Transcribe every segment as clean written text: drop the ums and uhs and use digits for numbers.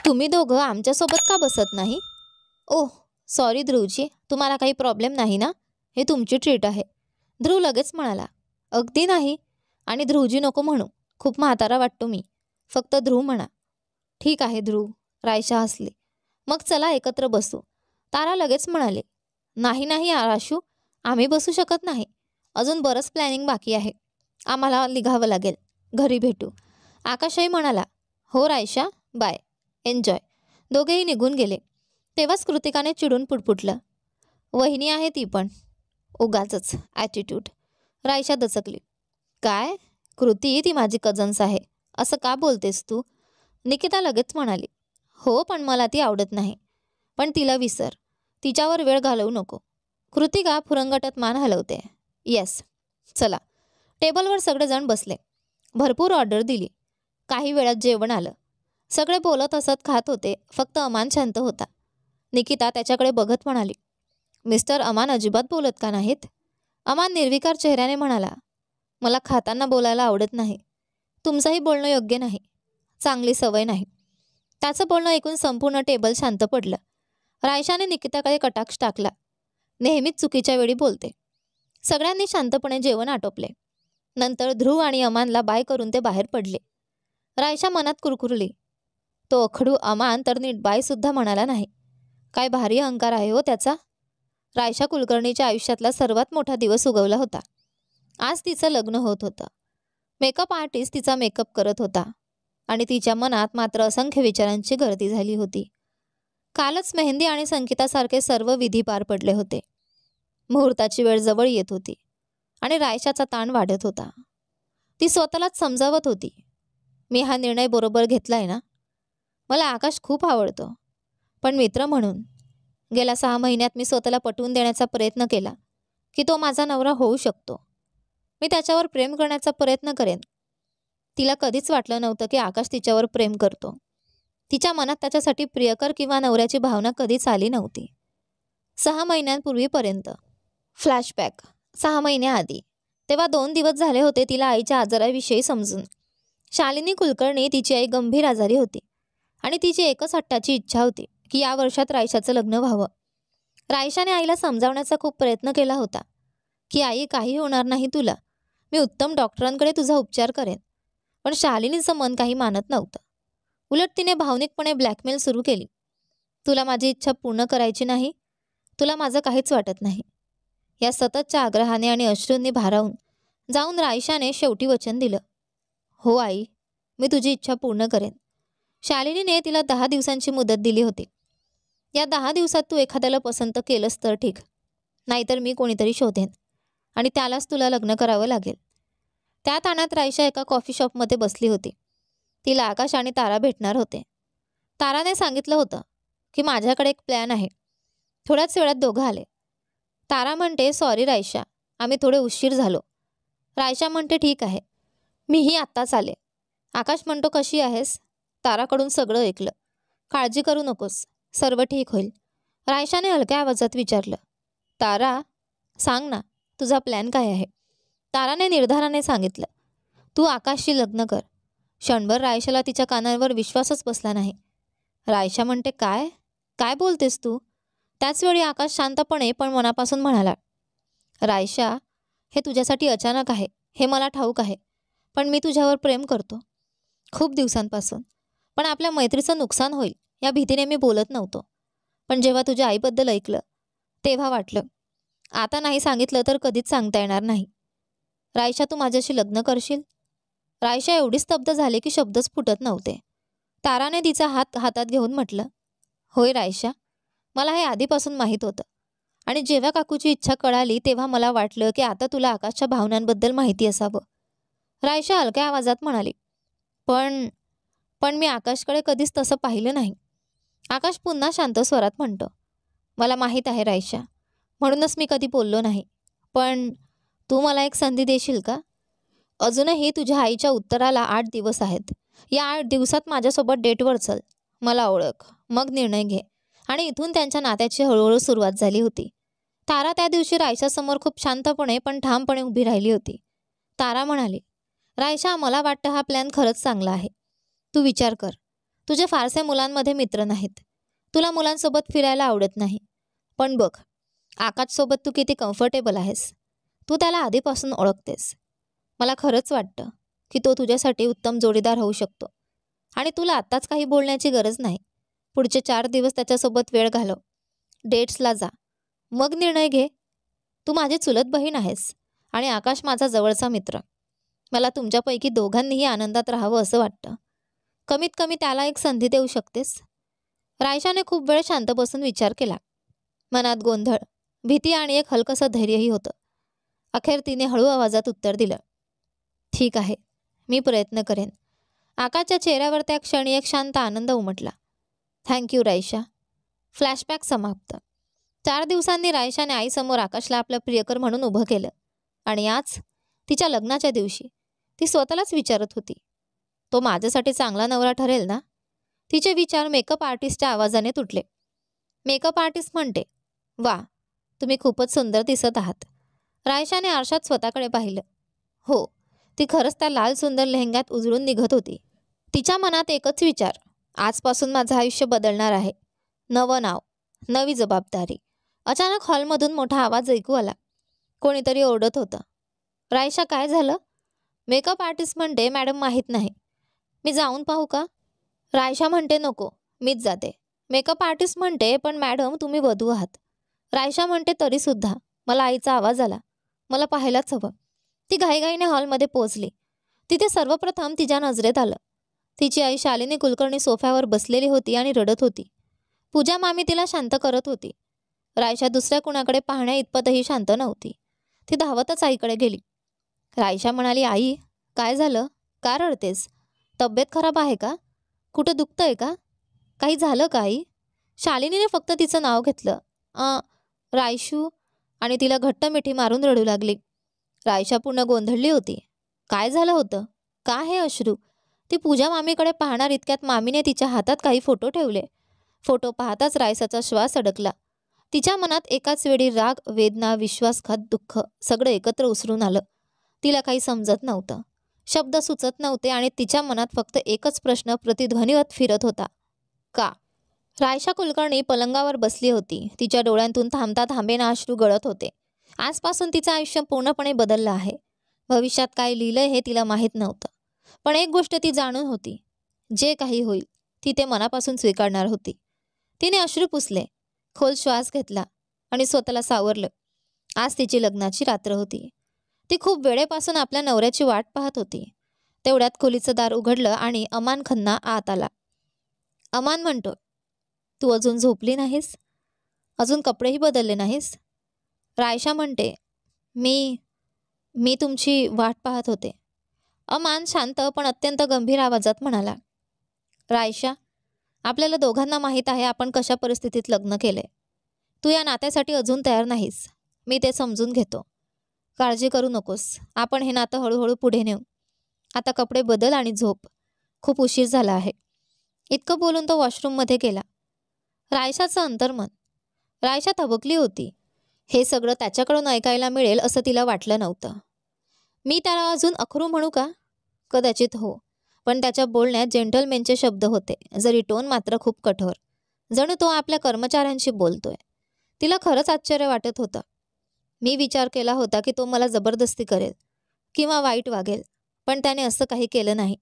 तुम्ही दोघं आमच्यासोबत का बसत नाही? ओह सॉरी ध्रुवजी, तुम्हाला काही प्रॉब्लेम नाही ना? हे तुमची ट्रीट आहे. ध्रुव लगेच म्हणाला, अगदी नाही. आणि ध्रुवजी नको म्हणू, खूप म्हातारा वाटतो मी. फक्त ध्रुव म्हणा. ठीक आहे ध्रुव. रायशा हसली. मग चला एकत्र बसू. तारा लगेच म्हणाले, नाही नाही आराशू, आम्ही बसू शकत नाही. अजून बरंच प्लॅनिंग बाकी आहे. आम्हाला निघावं लागेल. घरी भेटू. आकाशही म्हणाला, हो रायशा, बाय, एन्जॉय. दोघेही निघून गेले. तेव्हाच कृतिकाने चिडून पुटपुटलं, वहिनी आहे ती पण. उगाचच ॲटिट्यूड. रायशा दचकली. काय? कृती ती माझी कझन्स आहे, असं का बोलतेस तू? निकिता लगेच म्हणाली, हो पण मला ती आवडत नाही. पण तिला विसर, तिच्यावर वेळ घालवू नको. कृतिका फुरंगटत मान हलवते. येस. चला. टेबलवर सगळेजण बसले. भरपूर ऑर्डर दिली. काही वेळात जेवण आलं. सगळे बोलत हसत खात होते. फक्त अमान शांत होता. निकिता त्याच्याकडे बघत म्हणाली, मिस्टर अमान अजिबात बोलत का नाहीत? अमान निर्विकार चेहऱ्याने म्हणाला, मला खाताना बोलायला आवडत नाही. तुमचंही बोलणं योग्य नाही. चांगली सवय नाही. त्याचं बोलणं ऐकून संपूर्ण टेबल शांत पडलं. रायशाने निकिताकडे कटाक्ष टाकला. नेहमीच चुकीच्या वेळी बोलते. सगळ्यांनी शांतपणे जेवण आटोपले. नंतर ध्रुव आणि अमानला बाय करून ते बाहेर पडले. रायशा मनात कुरकुरली, तो अखडू अमान तर नीट बाय सुद्धा म्हणाला नाही. काय भारी अहंकार आहे हो त्याचा. रायशा कुलकर्णीच्या आयुष्यातला सर्वात मोठा दिवस उगवला होता. आज तिचं लग्न होत होतं. मेकअप आर्टिस्ट तिचा मेकअप करत होता आणि तिच्या मनात मात्र असंख्य विचारांची गर्दी झाली होती. कालच मेहंदी आणि संगीतासारखे सर्व विधी पार पडले होते. मुहूर्ताची वेळ जवळ येत होती आणि रायशाचा ताण वाढत होता. ती स्वतःलाच समजावत होती, मी हा निर्णय बरोबर घेतलाय ना? मला आकाश खूप आवडतो, पण मित्र म्हणून गेल्या 6 महिन्यात मी स्वतःला पटवून देण्याचा प्रयत्न केला की तो माझा नवरा होऊ शकतो. मी त्याच्यावर प्रेम करण्याचा प्रयत्न करेन. तिला कधीच वाटलं नव्हतं की आकाश तिच्यावर प्रेम करतो. तिच्या मनात त्याच्यासाठी प्रियकर किंवा नवऱ्याची भावना कधीच आली नव्हती. 6 महिन्यांपूर्वीपर्यंत. फ्लॅशबॅक. 6 महिन्याआधी. तेव्हा 2 दिवस झाले होते तिला आईच्या आजाराविषयी समजून. शालिनी कुलकर्णी तिची आई गंभीर आजारी होती आणि तिची एकच हट्टाची इच्छा होती की या वर्षात रायशाचं लग्न व्हावं. रायशाने आईला समजावण्याचा खूप प्रयत्न केला होता की आई काही होणार नाही तुला, मी उत्तम डॉक्टरांकडे तुझा उपचार करेन. पण शालिनीचं मन काही मानत नव्हतं. उलट तिने भावनिकपणे ब्लॅकमेल सुरू केली. तुला माझी इच्छा पूर्ण करायची नाही, तुला माझं काहीच वाटत नाही. या सततच्या आग्रहाने आणि अश्रूंनी भारावून जाऊन रायशाने शेवटी वचन दिलं, हो आई, मी तुझी इच्छा पूर्ण करेन. शालिनीने तिला 10 दिवसांची मुदत दिली होती. या 10 दिवसात तू एखाद्याला पसंत केलंस तर ठीक, नाहीतर मी कोणीतरी शोधेन आणि त्यालाच तुला लग्न करावं लागेल. त्या ताणात रायशा एका कॉफी शॉपमध्ये बसली होती. तिला आकाश आणि तारा भेटणार होते. ताराने सांगितलं होतं की माझ्याकडे एक प्लॅन आहे. थोड्याच वेळात दोघं आले. तारा म्हणते, सॉरी रायशा, आम्ही थोडे उशीर झालो. रायशा म्हणते, ठीक आहे, मीही आत्ताच आले. आकाश म्हणतो, कशी आहेस? ताराकडून सगळं ऐकलं. काळजी करू नकोस, सर्व ठीक होईल. रायशाने हलक्या आवाजात विचारलं, तारा सांग ना, तुझा प्लॅन काय आहे? ताराने निर्धाराने सांगितलं, तू आकाशशी लग्न कर. क्षणभर रायशाला तिच्या कानांवर विश्वासच बसला नाही. रायशा म्हणते, काय काय बोलतेस तू? त्याचवेळी आकाश शांतपणे पण मनापासून म्हणाला, रायशा, हे तुझ्यासाठी अचानक आहे, हे मला ठाऊक आहे. पण मी तुझ्यावर प्रेम करतो खूप दिवसांपासून. पण आपल्या मैत्रीचं नुकसान होईल या भीतीने मी बोलत नव्हतो. पण जेव्हा तुझ्या आईबद्दल ऐकलं तेव्हा वाटलं, आता नाही सांगितलं तर कधीच सांगता येणार नाही. रायशा, तू माझ्याशी लग्न करशील? रायशा एवढी स्तब्ध झाली की शब्दच फुटत नव्हते. ताराने तिचा हात हातात घेऊन म्हटलं, होय रायशा, मला हे आधीपासून माहीत होतं. आणि जेव्हा काकूची इच्छा कळाली तेव्हा मला वाटलं की आता तुला आकाशच्या भावनांबद्दल माहिती असावं. रायशा हलक्या आवाजात म्हणाली, पण मी आकाशकडे कधीच तसं पाहिलं नाही. आकाश पुन्हा शांत स्वरात म्हणतो, मला माहीत आहे रायशा, म्हणूनच मी कधी बोललो नाही. पण तू मला एक संधी देशील का? अजूनही तुझ्या आईच्या उत्तराला 8 दिवस आहेत. या 8 दिवसात माझ्यासोबत डेटवर चल, मला ओळख, मग निर्णय घे. आणि इथून त्यांच्या नात्याची हळूहळू सुरुवात झाली होती. तारा त्या दिवशी रायशासमोर खूप शांतपणे पण ठामपणे उभी राहिली होती. तारा म्हणाली, रायशा, मला वाटतं हा प्लॅन खरंच चांगला आहे. तू विचार कर, तुझे फारसे मुलांमध्ये मित्र नाहीत. तुला मुलांसोबत फिरायला आवडत नाही. पण बघ, आकाशसोबत तू किती कम्फर्टेबल आहेस. तू त्याला आधीपासून ओळखतेस. मला खरंच वाटतं की तो तुझ्यासाठी उत्तम जोडीदार होऊ शकतो. आणि तुला आत्ताच काही बोलण्याची गरज नाही. पुढचे 4 दिवस त्याच्यासोबत वेळ घालव. डेट्सला जा. मग निर्णय घे. तू माझी चुलत बहीण आहेस आणि आकाश माझा जवळचा मित्र. मला तुमच्यापैकी दोघांनीही आनंदात राहावं असं वाटतं. कमीत कमी त्याला एक संधी देऊ शकतेस. रायशाने खूप वेळ शांत बसून विचार केला. मनात गोंधळ, भीती आणि एक हलकंसं धैर्यही होतं. अखेर तिने हळू आवाजात उत्तर दिलं. ठीक आहे, मी प्रयत्न करेन. आकाशच्या चेहऱ्यावर त्या क्षणी एक शांत आनंद उमटला. थँक्यू रायशा. फ्लॅशबॅक समाप्त. 4 दिवसांनी रायशाने आईसमोर आकाशला आपलं प्रियकर म्हणून उभं केलं. आणि आज तिच्या लग्नाच्या दिवशी ती स्वतःलाच विचारत होती, तो माझ्यासाठी चांगला नवरा ठरेल ना? तिचे विचार मेकअप आर्टिस्टच्या आवाजाने तुटले. मेकअप आर्टिस्ट म्हणते, वा, तुम्ही खूपच सुंदर दिसत आहात. रायशाने आरशात स्वतःकडे पाहिलं. हो, ती खरंच त्या लाल सुंदर लेहंग्यात उजळून निघत होती. तिच्या मनात एकच विचार, आजपासून माझं आयुष्य बदलणार आहे. नवं नाव, नवी जबाबदारी. अचानक हॉलमधून मोठा आवाज ऐकू आला. कोणीतरी ओरडत होतं. रायशा, काय झालं? मेकअप आर्टिस्ट म्हणते, मॅडम माहीत नाही. मी जाऊन पाहू का? रायशा म्हणते, नको, मीच जाते. मेकअप आर्टिस्ट म्हणते, पण मॅडम तुम्ही वधू आहात. रायशा म्हणते, तरीसुद्धा. मला आईचा आवाज आला. मला पाहायलाच हवं. ती घाईघाईने हॉलमध्ये पोहोचली. तिथे सर्वप्रथम तिच्या नजरेत आलं. तिची आई शालिनी कुलकर्णी सोफ्यावर बसलेली होती आणि रडत होती. पूजा मामी तिला शांत करत होती. रायशा दुसऱ्या कुणाकडे पाहण्या इतपतही शांत नव्हती. ती धावतच आईकडे गेली. रायशा म्हणाली, आई, काय झालं? का रडतेस? तब्येत खराब आहे का? कुठं दुखतंय का? काही झालं का आई? शालिनीने फक्त तिचं नाव घेतलं. रायशू. आणि तिला घट्ट मिठी मारून रडू लागली. रायशा पूर्ण गोंधळली होती. काय झालं होतं? का हे अश्रू? ती पूजा मामीकडे पाहणार इतक्यात मामीने तिच्या हातात काही फोटो ठेवले. फोटो पाहताच रायसाचा श्वास अडकला. तिच्या मनात एकाच वेळी राग, वेदना, विश्वासघात, दुःख सगळं एकत्र उसरून आलं. तिला काही समजत नव्हतं. शब्द सुचत नव्हते आणि तिच्या मनात फक्त एकच प्रश्न प्रतिध्वनीवत फिरत होता. का? रायशा कुलकर्णी पलंगावर बसली होती. तिच्या डोळ्यांतून थांबता थांबेना अश्रू गळत होते. आजपासून तिचं आयुष्य पूर्णपणे बदललं आहे. भविष्यात काय लिहिलंय हे तिला माहीत नव्हतं. पण एक गोष्ट ती जाणून होती, जे काही होईल ती ते मनापासून स्वीकारणार होती. तिने अश्रू पुसले, खोल श्वास घेतला आणि स्वतःला सावरलं. आज तिची लग्नाची रात्र होती. ती खूप वेळेपासून आपल्या नवऱ्याची वाट पाहत होती. तेवढ्यात खोलीचं दार उघडलं आणि अमान खन्ना आत आला. अमान म्हणतो, तू अजून झोपली नाहीस? अजून कपडेही बदलले नाहीस? रायशा म्हणते, मी तुमची वाट पाहत होते. अमान शांत पण अत्यंत गंभीर आवाजात म्हणाला, रायशा, आपल्याला दोघांना माहीत आहे आपण कशा परिस्थितीत लग्न केले. तू या नात्यासाठी अजून तयार नाहीस. मी ते समजून घेतो. काळजी करू नकोस. आपण हे नातं हळूहळू पुढे नेऊ. आता कपडे बदल आणि झोप. खूप उशीर झाला आहे. इतकं बोलून तो वॉशरूममध्ये गेला. रायशाचं अंतर्मन. रायशा थबकली होती. हे सगळं त्याच्याकडून ऐकायला मिळेल असं तिला वाटलं नव्हतं. मी त्याला अजून अखरू म्हणू का? कदाचित हो. पण त्याच्या बोलण्यात जेंटलमॅनचे शब्द होते, जरी टोन मात्र खूप कठोर. जणू तो आपल्या कर्मचाऱ्यांशी बोलतोय. तिला खरंच आश्चर्य वाटत होतं. मी विचार केला होता की तो मला जबरदस्ती करेल किंवा वाईट वागेल, पण त्याने असं काही केलं नाही.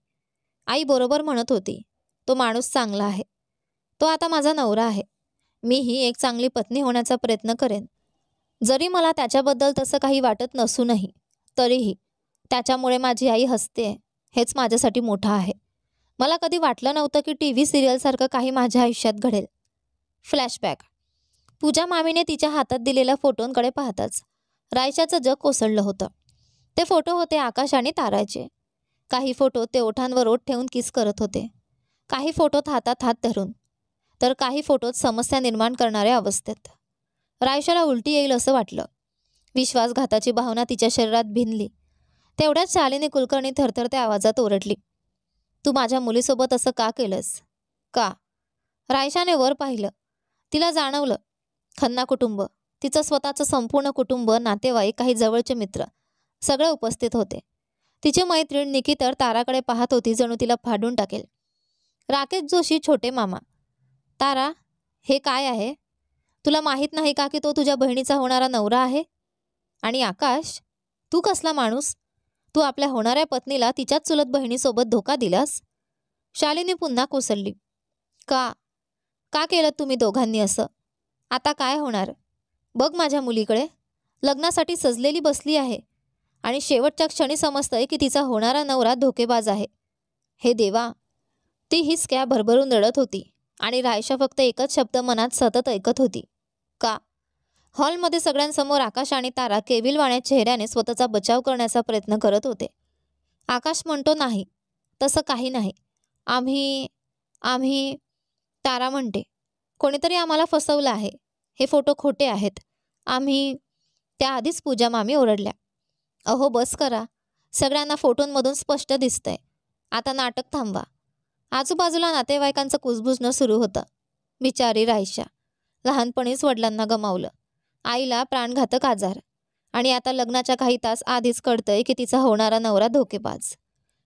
आई बरोबर म्हणत होती, तो माणूस चांगला आहे. तो आता माझा नवरा आहे. मीही एक चांगली पत्नी होण्याचा प्रयत्न करेन. जरी मला त्याच्याबद्दल तसं काही वाटत नसूनही, तरीही त्याच्यामुळे माझी आई हसते, हेच माझ्यासाठी मोठं आहे. मला कधी वाटलं नव्हतं की TV सिरियलसारखं काही माझ्या आयुष्यात घडेल. फ्लॅशबॅक. पूजा मामीने तिच्या हातात दिलेल्या फोटोंकडे पाहताच रायशाचं जग कोसळलं होतं. ते फोटो होते आकाश आणि ताराचे. काही फोटो ते ओठांवर ओठ ठेवून किस करत होते, काही फोटोत हातात हात धरून, तर काही फोटोत समस्या निर्माण करणाऱ्या अवस्थेत. रायशाला उलटी येईल असं वाटलं. विश्वासघाताची भावना तिच्या शरीरात भिनली. तेवढ्याच शालिनी कुलकर्णी थरथरत्या आवाजात ओरडली, तू माझ्या मुलीसोबत असं का केलंस? का? रायशाने वर पाहिलं. तिला जाणवलं, खन्ना कुटुंब, तिचं स्वतःचं संपूर्ण कुटुंब, नातेवाईक, काही जवळचे मित्र सगळे उपस्थित होते. तिची मैत्रीण निकी तर ताराकडे पाहत होती, जणू तिला फाडून टाकेल. राकेश जोशी छोटे मामा. तारा, हे काय आहे? तुला माहीत नाही का की तो तुझ्या बहिणीचा होणारा नवरा आहे? आणि आकाश, तू कसला माणूस? तू आपल्या होणाऱ्या पत्नीला तिच्याच चुलत बहिणीसोबत धोका दिलास? शालिनी पुन्हा कोसळली. का का केलं तुम्ही दोघांनी असं? आता काय होणार? बघ माझ्या मुलीकडे, लग्नासाठी सजलेली बसली आहे आणि शेवटच्या क्षणी समजतंय की तिचा होणारा नवरा धोकेबाज आहे. हे देवा. ती हिसक्या भरभरून रडत होती आणि रायशा फक्त एकच शब्द मनात सतत ऐकत होती. का? हॉलमध्ये सगळ्यांसमोर आकाश आणि तारा केविलवाण्या चेहऱ्याने स्वतःचा बचाव करण्याचा प्रयत्न करत होते. आकाश म्हणतो, नाही, तसं काही नाही. आम्ही आम्ही तारा म्हणते, कोणीतरी आम्हाला फसवलं आहे. हे फोटो खोटे आहेत. आम्ही. त्याआधीच पूजा मामी ओरडल्या. अहो बस करा. सगळ्यांना फोटोंमधून स्पष्ट दिसतंय. आता नाटक थांबवा. आजूबाजूला नातेवाईकांचं कुजबुजणं सुरू होतं. बिचारी रायशा. लहानपणीच वडिलांना गमावलं. आईला प्राणघातक आजार. आणि आता लग्नाच्या काही तास आधीच कळतंय की तिचा होणारा नवरा धोकेबाज.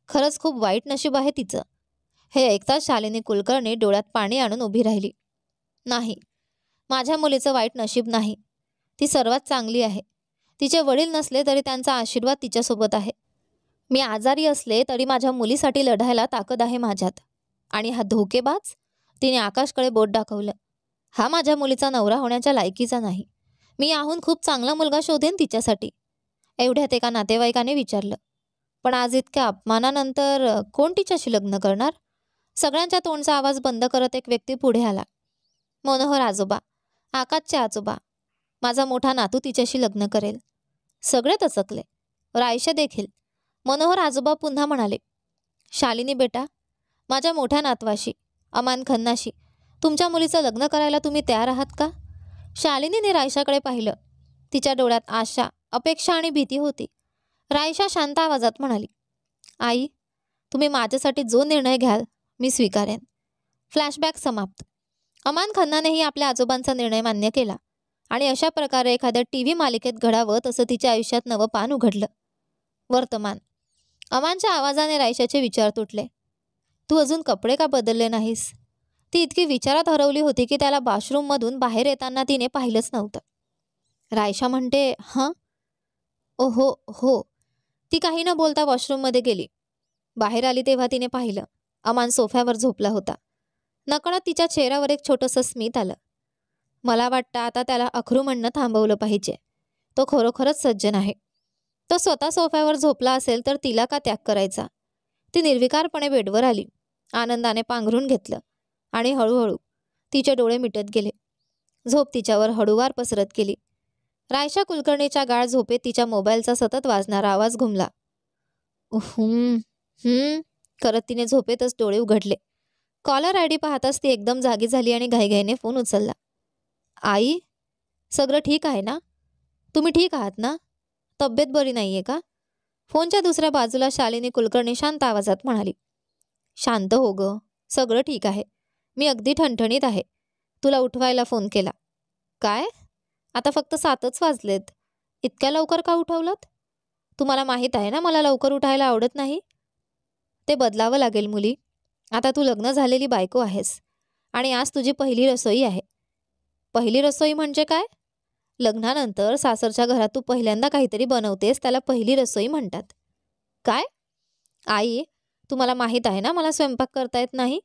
खरंच खूप वाईट नशीब आहे तिचं. हे ऐकताच शालिनी कुलकर्णी डोळ्यात पाणी आणून उभी राहिली. नाही, माझ्या मुलीचं वाईट नशीब नाही. ती सर्वात चांगली आहे. तिचे वडील नसले तरी त्यांचा आशीर्वाद तिच्यासोबत आहे. मी आजारी असले तरी माझ्या मुलीसाठी लढायला ताकद आहे माझ्यात. आणि हा धोकेबाज? तिने आकाशकडे बोट दाखवलं. हा माझ्या मुलीचा नवरा होण्याच्या लायकीचा नाही. मी याहून खूप चांगला मुलगा शोधेन तिच्यासाठी. एवढ्यात एका नातेवाईकाने विचारलं. पण आज इतक्या अपमानानंतर कोण तिच्याशी लग्न करणार? सगळ्यांच्या तोंडचा आवाज बंद करत एक व्यक्ती पुढे आला. मनोहर आजोबा, आकाशचे आजोबा. माझा मोठा नातू तिच्याशी लग्न करेल. सगळे दचकले, रायशा देखील. मनोहर आजोबा पुन्हा म्हणाले, शालिनी बेटा, माझ्या मोठ्या नातवाशी, अमान खन्नाशी तुमच्या मुलीचं लग्न करायला तुम्ही तयार आहात का? शालिनीने रायशाकडे पाहिलं. तिच्या डोळ्यात आशा, अपेक्षा आणि भीती होती. रायशा शांत आवाजात म्हणाली, आई, तुम्ही माझ्यासाठी जो निर्णय घ्याल मी स्वीकारेन. फ्लॅशबॅक समाप्त. अमान खन्नानेही आपल्या आजोबांचा निर्णय मान्य केला आणि अशा प्रकारे एखाद्या टीव्ही मालिकेत घडावं तसं तिच्या आयुष्यात नवं पान उघडलं. वर्तमान. अमानच्या आवाजाने रायशाचे विचार तुटले. तू अजून कपडे का बदलले नाहीस? ती इतकी विचारात हरवली होती की त्याला बाथरूममधून बाहेर येताना तिने पाहिलंच नव्हतं. रायशा म्हणते, हं? ओहो हो. ती काही न बोलता वॉशरूममध्ये गेली. बाहेर आली तेव्हा तिने पाहिलं, अमान सोफ्यावर झोपला होता. नकळत तिच्या चेहऱ्यावर एक छोटंसं स्मित आलं. मला वाटतं आता त्याला अखरू म्हणणं थांबवलं पाहिजे. तो खरोखरच सज्जन आहे. तो स्वतः सोफ्यावर झोपला असेल तर तिला का त्याग करायचा? ती निर्विकारपणे बेडवर आली, आनंदाने पांघरून घेतलं आणि हळूहळू तिचे डोळे मिटत गेले. झोप तिच्यावर हळूवार पसरत गेली. रायशा कुलकर्णीच्या गाढ झोपेत तिच्या मोबाईलचा सतत वाजणारा आवाज घुमला. करत तिने झोपेतच डोळे उघडले. कॉलर आय डी पाहताच ती एकदम जागी झाली आणि घाईघाईने फोन उचलला. आई, सगळं ठीक आहे ना? तुम्ही ठीक आहात ना? तब्येत बरी नाहीये का? फोनच्या दुसऱ्या बाजूला शालिनी कुलकर्णी शांत आवाजात म्हणाली. शांत हो ग, सगळं ठीक आहे. मी अगदी ठणठणीत आहे. तुला उठवायला फोन केला. काय? आता फक्त 7च वाजलेत. इतक्या लवकर का उठवलंत? तुम्हाला माहीत आहे ना मला लवकर उठायला आवडत नाही. ते बदलावं लागेल मुली. आता तू लग्न झालेली बायको आहेस आणि आज तुझी पहिली रसोई आहे. पहिली रसोई म्हणजे काय? लग्नानंतर सासरच्या घरात तू पहिल्यांदा काहीतरी बनवतेस त्याला पहिली रसोई म्हणतात. काय? आई, तुम्हाला माहीत आहे ना मला स्वयंपाक करता येत नाही.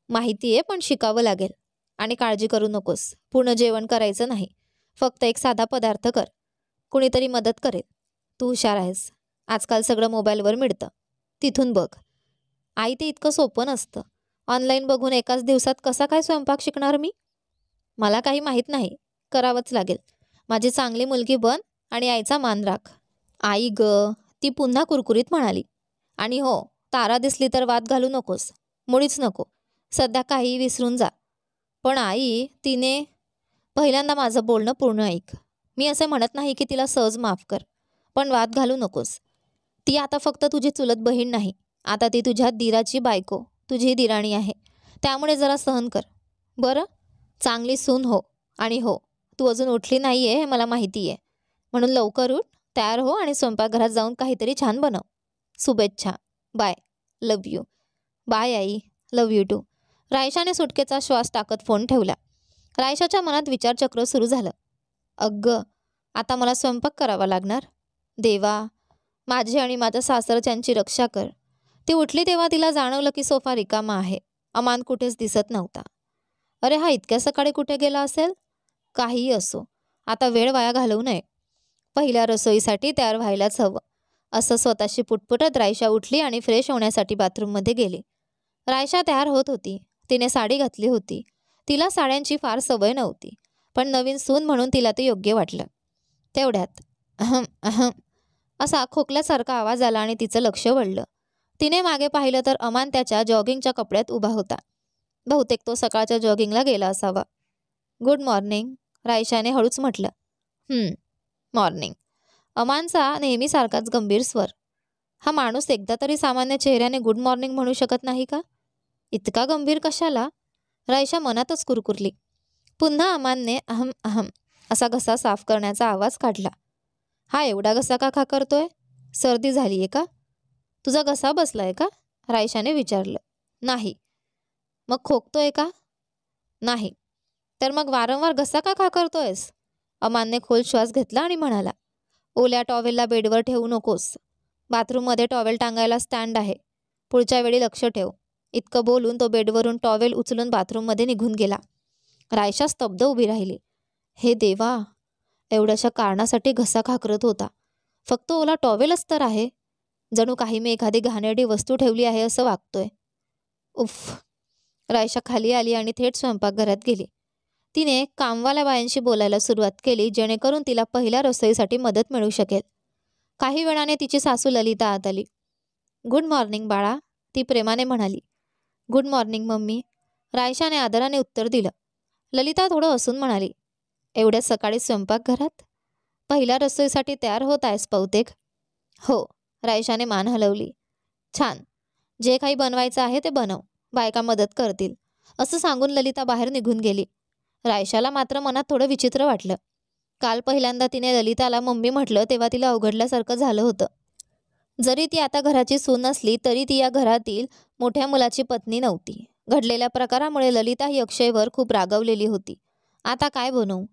माहिती आहे, पण शिकावं लागेल. आणि काळजी करू नकोस, पूर्ण जेवण करायचं नाही. फक्त एक साधा पदार्थ कर. कुणीतरी मदत करेल. तू हुशार आहेस. आजकाल सगळं मोबाईलवर मिळतं. तिथून बघ. आई, ते इतकं सोपं नसतं. ऑनलाईन बघून एकाच दिवसात कसा काय स्वयंपाक शिकणार मी? मला काही माहीत नाही. करावंच लागेल. माझी चांगली मुलगी बन आणि आईचा मान राख. आई ग, ती पुन्हा कुरकुरीत म्हणाली. आणि हो, तारा दिसली तर वाद घालू नकोस. मुळीच नको. सध्या काहीही विसरून जा. पण आई, तिने. पहिल्यांदा माझं बोलणं पूर्ण ऐक. मी असे म्हणत नाही की तिला सहज माफ कर, पण वाद घालू नकोस. ती आता फक्त तुझी चुलत बहीण नाही. आता ती तुझ्या दीराची बायको, तुझी दिराणी आहे. त्यामुळे जरा सहन कर, बरं? चांगली सून हो. आणि हो, तू अजून उठली नाही आहे हे मला माहिती आहे. म्हणून लवकर उठ, तयार हो आणि स्वयंपाकघरात जाऊन काहीतरी छान बनव. शुभेच्छा. बाय. Love you. बाय आई. Love you too. रायशाने सुटकेचा श्वास टाकत फोन ठेवला. रायशाच्या मनात विचारचक्र सुरू झालं. अगं, आता मला स्वयंपाक करावा लागणार. देवा, माझी आणि माझ्या सासरच्यांची रक्षा कर. ती उठली तेव्हा तिला जाणवलं की सोफा रिकामा आहे. अमान कुठेच दिसत नव्हता. अरे, हा इतक्या सकाळी कुठे गेला असेल? काहीही असो, आता वेळ वाया घालवू नये. पहिल्या रसोईसाठी तयार व्हायलाच हवं, असं स्वतःशी पुटपुटत रायशा उठली आणि फ्रेश होण्यासाठी बाथरूममध्ये गेली. रायशा तयार होत होती. तिने साडी घातली होती. तिला साड्यांची फार सवय नव्हती, पण नवीन सून म्हणून तिला ते योग्य वाटलं. तेवढ्यात अहम अहम असा खोकल्यासारखा आवाज आला आणि तिचं लक्ष वळलं. तिने मागे पाहिलं तर अमान त्याच्या जॉगिंगच्या कपड्यात उभा होता. बहुतेक तो सकाळच्या जॉगिंगला गेला असावा. गुड मॉर्निंग, रायशाने हळूच म्हटलं. मॉर्निंग. अमानचा नेहमीसारखाच गंभीर स्वर. हा माणूस एकदा तरी सामान्य चेहऱ्याने गुड मॉर्निंग म्हणू शकत नाही का? इतका गंभीर कशाला? रायशा मनातच कुरकुरली. पुन्हा अमानने अहम अहम असा घसा साफ करण्याचा आवाज काढला. हा एवढा घसा का खा करतोय? सर्दी झालीये का? तुझा घसा बसलाय का? रायशाने विचारलं. नाही. मग खोकतोय का? नाही. तर मग वारंवार घसा का खा करतोयस? अमानने खोल श्वास घेतला आणि म्हणाला. ओल्या टॉवेलला बेडवर ठेवू नकोस. बाथरूममध्ये टॉवेल टांगायला स्टँड आहे. पुढच्या वेळी लक्ष ठेव. इतकं बोलून तो बेडवरून टॉवेल उचलून बाथरूममध्ये निघून गेला. रायशा स्तब्ध उभी राहिली. हे देवा, एवढ्याशा कारणासाठी घसा खाकरत होता. फक्त ओला टॉवेलच तर आहे. जणू काही मी एखादी घाणेरडी वस्तू ठेवली आहे असं वागतोय. उफ. रायशा खाली आली आणि थेट स्वयंपाकघरात गेली. तिने कामवाल्या बायांशी बोलायला सुरुवात केली, जेणेकरून तिला पहिल्या रसोईसाठी मदत मिळू शकेल. काही वेळाने तिची सासू ललिता आत आली. गुड मॉर्निंग बाळा, ती प्रेमाने म्हणाली. गुड मॉर्निंग मम्मी, रायशाने आदराने उत्तर दिलं. ललिता थोडं हसून म्हणाली. एवढ्या सकाळी स्वयंपाकघरात? पहिल्या रसोईसाठी तयार होत आहेस बहुतेक? हो, रायशाने मान हलवली. छान. जे काही बनवायचं आहे ते बनव. बायका मदत करतील, असं सांगून ललिता बाहेर निघून गेली. रायशाला मात्र मनात थोडं विचित्र वाटलं. काल पहिल्यांदा तिने ललिताला मम्मी म्हटलं तेव्हा तिला अवघडल्यासारखं झालं होतं. जरी ती आता घराची सून असली तरी ती या घरातील मोठ्या मुलाची पत्नी नव्हती. घडलेल्या प्रकारामुळे ललिता ही अक्षयवर खूप रागावलेली होती. आता काय बनवू?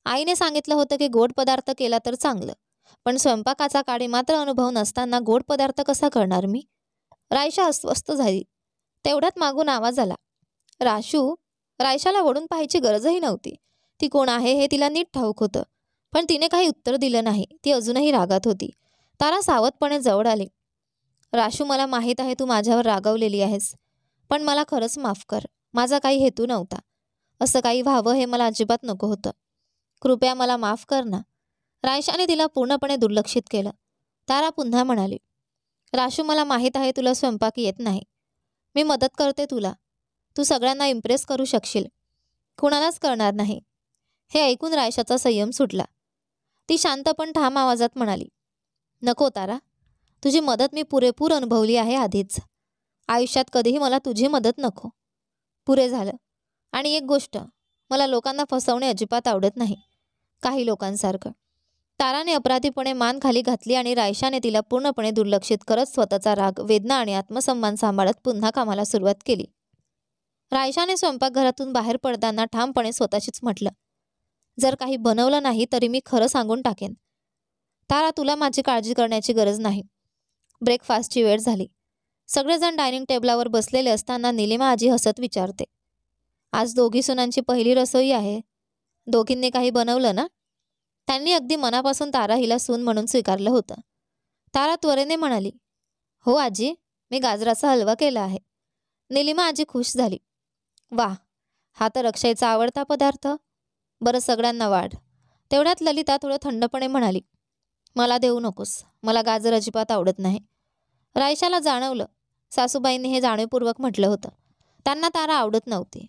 आईने सांगितलं होतं की गोड पदार्थ केला तर चांगलं, पण स्वयंपाकाचा काडी मात्र अनुभव नसताना गोड पदार्थ कसा करणार मी? रायशा अस्वस्थ झाली. तेवढ्यात मागून आवाज आला. राशू. रायशाला वळून पाहायची गरजही नव्हती. ती कोण आहे हे तिला नीट ठाऊक होतं, पण तिने काही उत्तर दिलं नाही. ती अजूनही रागात होती. तारा सावधपणे जवळ आली. राशू, मला माहीत आहे तू माझ्यावर रागावलेली आहेस, पण मला खरंच माफ कर. माझा काही हेतू नव्हता. असं काही व्हावं हे मला अजिबात नको होतं. कृपया मला माफ कर ना. रायशाने तिला पूर्णपणे दुर्लक्षित केलं. तारा पुन्हा म्हणाली. राशू, मला माहीत आहे तुला स्वयंपाक येत नाही. मी मदत करते तुला. तू सगळ्यांना इम्प्रेस करू शकशील, कुणालाच करणार नाही. हे ऐकून रायशाचा संयम सुटला. ती शांत पण ठाम आवाजात म्हणाली. नको तारा, तुझी मदत मी पुरेपूर अनुभवली आहे आधीच. आयुष्यात कधीही मला तुझी मदत नको. पुरे झालं. आणि एक गोष्ट, मला लोकांना फसवणे अजिबात आवडत नाही, काही लोकांसारखं. ताराने अपराधीपणे मान खाली घातली आणि रायशाने तिला पूर्णपणे दुर्लक्षित करत स्वतःचा राग, वेदना आणि आत्मसन्मान सांभाळत पुन्हा कामाला सुरुवात केली. रायशाने स्वयंपाकघरातून बाहेर पडताना ठामपणे स्वतःशीच म्हटलं. जर काही बनवलं नाही तरी मी खरं सांगून टाकेन. तारा, तुला माझी काळजी करण्याची गरज नाही. ब्रेकफास्टची वेळ झाली. सगळेजण डायनिंग टेबलावर बसलेले असताना निलिमा आजी हसत विचारते. आज दोघी सुनांची पहिली रसोई आहे. दोघींनी काही बनवलं ना? त्यांनी अगदी मनापासून तारा हिला सून म्हणून स्वीकारलं होतं. तारा त्वरेने म्हणाली. हो आजी, मी गाजराचा हलवा केला आहे. निलिमा आजी खुश झाली. वाह, हा तर अक्षयचा आवडता पदार्थ. बरं, सगळ्यांना वाढ. तेवढ्यात ललिता थोडं थंडपणे म्हणाली. मला देऊ नकोस, मला गाजर अजिबात आवडत नाही. रायशाला जाणवलं, सासूबाईंनी हे जाणीवपूर्वक म्हटलं होतं. त्यांना तारा आवडत नव्हती.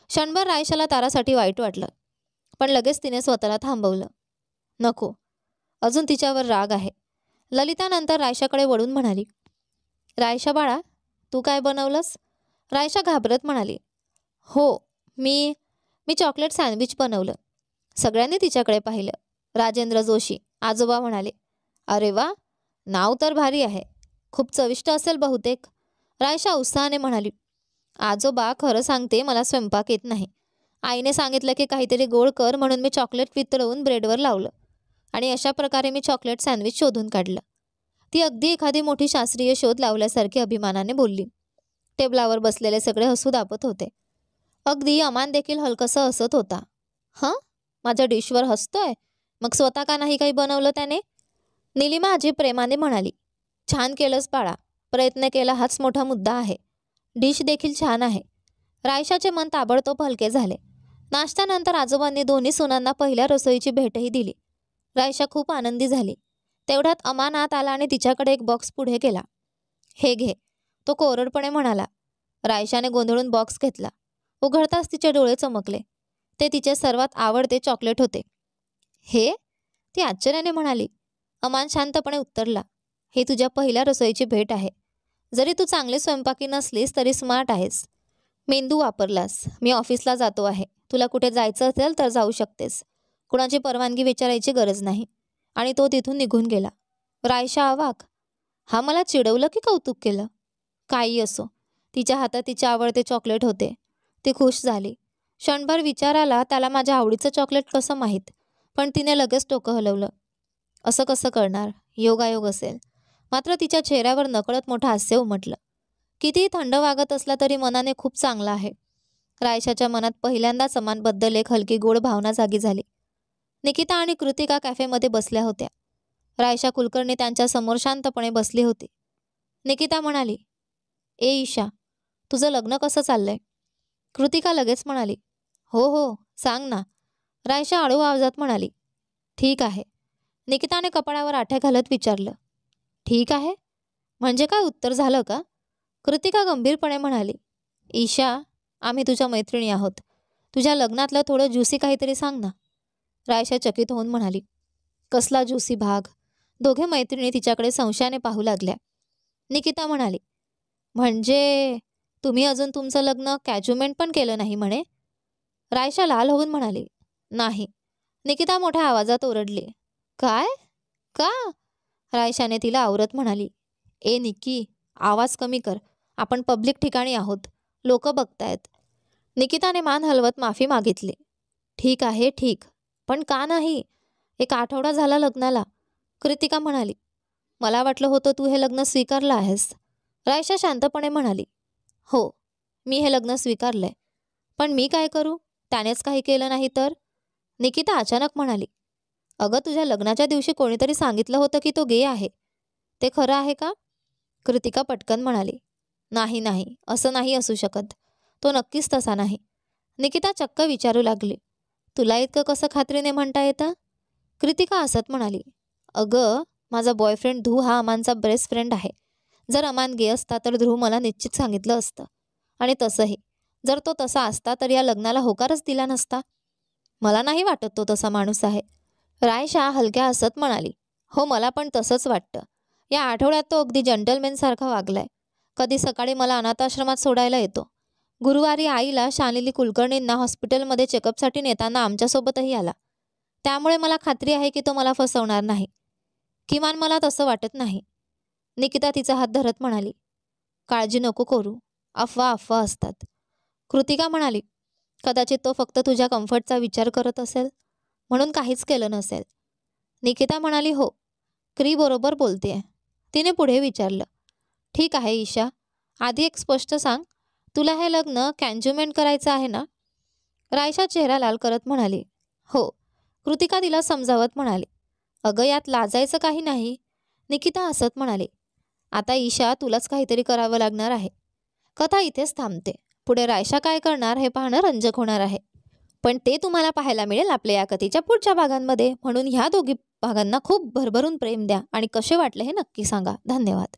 क्षणभर रायशाला तारासाठी वाईट वाटलं, पण लगेच तिने स्वतःला थांबवलं. नको, अजून तिच्यावर राग आहे. ललिता नंतर रायशाकडे वळून म्हणाली. रायशा बाळा, तू काय बनवलंस? रायशा घाबरत म्हणाली. हो, मी चॉकलेट सँडविच बनवलं. सगळ्यांनी तिच्याकडे पाहिलं. राजेंद्र जोशी, आजोबा म्हणाले. अरे वा, नाव तर भारी आहे. खूप चविष्ट असेल बहुतेक. रायशा उत्साहाने म्हणाली. आजोबा, खरं सांगते मला स्वयंपाक येत नाही. आईने सांगितलं की काहीतरी गोड कर म्हणून मी चॉकलेट वितळवून ब्रेडवर लावलं आणि अशा प्रकारे मी चॉकलेट सँडविच शोधून काढलं. ती अगदी एखादी मोठी शास्त्रीय शोध लावल्यासारखी अभिमानाने बोलली. टेबलावर बसलेले सगळे हसू दाबत होते. अगदी अमान देखील हलकसं हसत होता. हं, माझ्या डिशवर हसतोय? मग स्वतः का नाही काही बनवलं त्याने? निलिमा आजी प्रेमाने म्हणाली. छान केलंस बाळा. प्रयत्न केला हाच मोठा मुद्दा आहे. डिश देखील छान आहे. रायशाचे मन ताबडतोब हलके झाले. नाश्त्यानंतर आजोबांनी दोन्ही सुनांना पहिल्या रसोईची भेटही दिली. रायशा खूप आनंदी झाली. तेवढ्यात अमान आत आला आणि तिच्याकडे एक बॉक्स पुढे केला. हे घे, तो कोरडपणे म्हणाला. रायशाने गोंधळून बॉक्स घेतला. उघडताच तिचे डोळे चमकले. ते तिचे सर्वात आवडते चॉकलेट होते. हे? ती आश्चर्याने म्हणाली. अमान शांतपणे उत्तरला. हे तुझ्या पहिल्या रसोईची भेट आहे. जरी तू चांगली स्वयंपाकी नसलीस तरी स्मार्ट आहेस. मेंदू वापरलास. मी ऑफिसला जातो आहे. तुला कुठे जायचं असेल तर जाऊ शकतेस. कुणाची परवानगी विचारायची गरज नाही. आणि तो तिथून निघून गेला. रायशा अवाक. हा मला चिडवलं की कौतुक केलं? काही असो, तिच्या हातात तिचे आवडते चॉकलेट होते. ती खुश झाली. क्षणभर विचार आला, त्याला माझ्या आवडीचं चॉकलेट कसं माहीत? पण तिने लगेच डोकं हलवलं. असं कसं करणार? योगायोग असेल. मात्र तिच्या चेहऱ्यावर नकळत मोठं हास्य उमटलं. कितीही थंड वागत असला तरी मनाने खूप चांगला आहे. रायशाच्या मनात पहिल्यांदाच अमानबद्दल एक हलकी गोड भावना जागी झाली. निकिता आणि कृतिका कॅफेमध्ये बसल्या होत्या. रायशा कुलकर्णी त्यांच्या समोर शांतपणे बसली होती. निकिता म्हणाली, ए ईशा, तुझं लग्न कसं चाललंय? कृतिका लगेच म्हणाली, हो हो, सांग ना. रायशा हळू आवाजात म्हणाली, ठीक आहे. निकिताने कपाळावर आठ्या घालत विचारलं, ठीक आहे? म्हणजे काय उत्तर झालं का? कृतिका गंभीरपणे म्हणाली, ईशा, आम्ही तुझ्या मैत्रिणी आहोत. तुझ्या लग्नातलं थोडं ज्युसी काहीतरी सांग ना. रायशा चकित होऊन म्हणाली, कसला ज्युसी भाग? दोघे मैत्रिणी तिच्याकडे संशयाने पाहू लागल्या. निकिता म्हणाली, म्हणजे तुम्ही अजून तुमचं लग्न कॅज्युमेंट पण केलं नाही म्हणे? रायशा लाल होऊन म्हणाली, नाही. निकिता मोठ्या आवाजात ओरडली, काय? का? रायशाने तिला आवरत म्हणाली, ए निक्की, आवाज कमी कर. आपण पब्लिक ठिकाणी आहोत. लोक बघतायत. निकिताने मान हलवत माफी मागितली. ठीक आहे, ठीक. पण का नाही? 1 आठवडा झाला लग्नाला. कृतिका म्हणाली, मला वाटलं होतं तू हे लग्न स्वीकारलं आहेस. रायशा शांतपणे म्हणाली, हो, मी हे लग्न स्वीकारलंय. पण मी काय करू? त्यानेच काही केलं नाही तर? निकिता अचानक म्हणाली, अगं, तुझ्या लग्नाच्या दिवशी कोणीतरी सांगितलं होतं की तो गे आहे. ते खरं आहे का? कृतिका पटकन म्हणाली, नाही नाही, असं नाही असू शकत. तो नक्कीच तसा नाही. निकिता चक्क विचारू लागली, तुला इतकं कसं खात्रीने म्हणता येतं? कृतिका हसत म्हणाली, अगं, माझा बॉयफ्रेंड ध्रुव हा अमानचा बेस्ट फ्रेंड आहे. जर अमान गे असता तर ध्रुव मला निश्चित सांगितलं असतं. आणि तसंही जर तो तसा असता तर या लग्नाला होकारच दिला नसता. मला नाही वाटत तो तसा माणूस आहे. रायशा हलक्या हसत म्हणाली, हो, मला पण तसंच वाटतं. या आठवड्यात तो अगदी जंटलमॅनसारखा वागलाय. कधी सकाळी मला अनाथाश्रमात सोडायला येतो. गुरुवारी आईला शालिनी कुलकर्णींना हॉस्पिटलमध्ये चेकअपसाठी नेताना आमच्यासोबतही आला. त्यामुळे मला खात्री आहे की तो मला फसवणार नाही. किमान मला तसं वाटत नाही. निकिता तिचा हात धरत म्हणाली, काळजी नको करू. अफवा अफवा असतात. कृतिका म्हणाली, कदाचित तो फक्त तुझ्या कम्फर्टचा विचार करत असेल, म्हणून काहीच केलं नसेल. निकिता म्हणाली, हो, क्री बरोबर बोलतेय. तिने पुढे विचारलं, ठीक आहे ईशा, आधी एक स्पष्ट सांग, तुला हे लग्न कॅन्ज्युमेंट करायचं आहे ना? रायशा चेहरा लाल करत म्हणाली, हो. कृतिका तिला समजावत म्हणाली, अगं, यात लाजायचं काही नाही. निकिता हसत म्हणाली, आता ईशा, तुलाच काहीतरी करावं लागणार आहे. कथा इथेच थांबते. पुढे रायशा काय करणार हे पाहणं रंजक होणार आहे. पण ते तुम्हाला पाहायला मिळेल आपल्या या कथेच्या पुढच्या भागांमध्ये. म्हणून ह्या दोघी भागांना खूप भरभरून प्रेम द्या आणि कसे वाटले हे नक्की सांगा. धन्यवाद.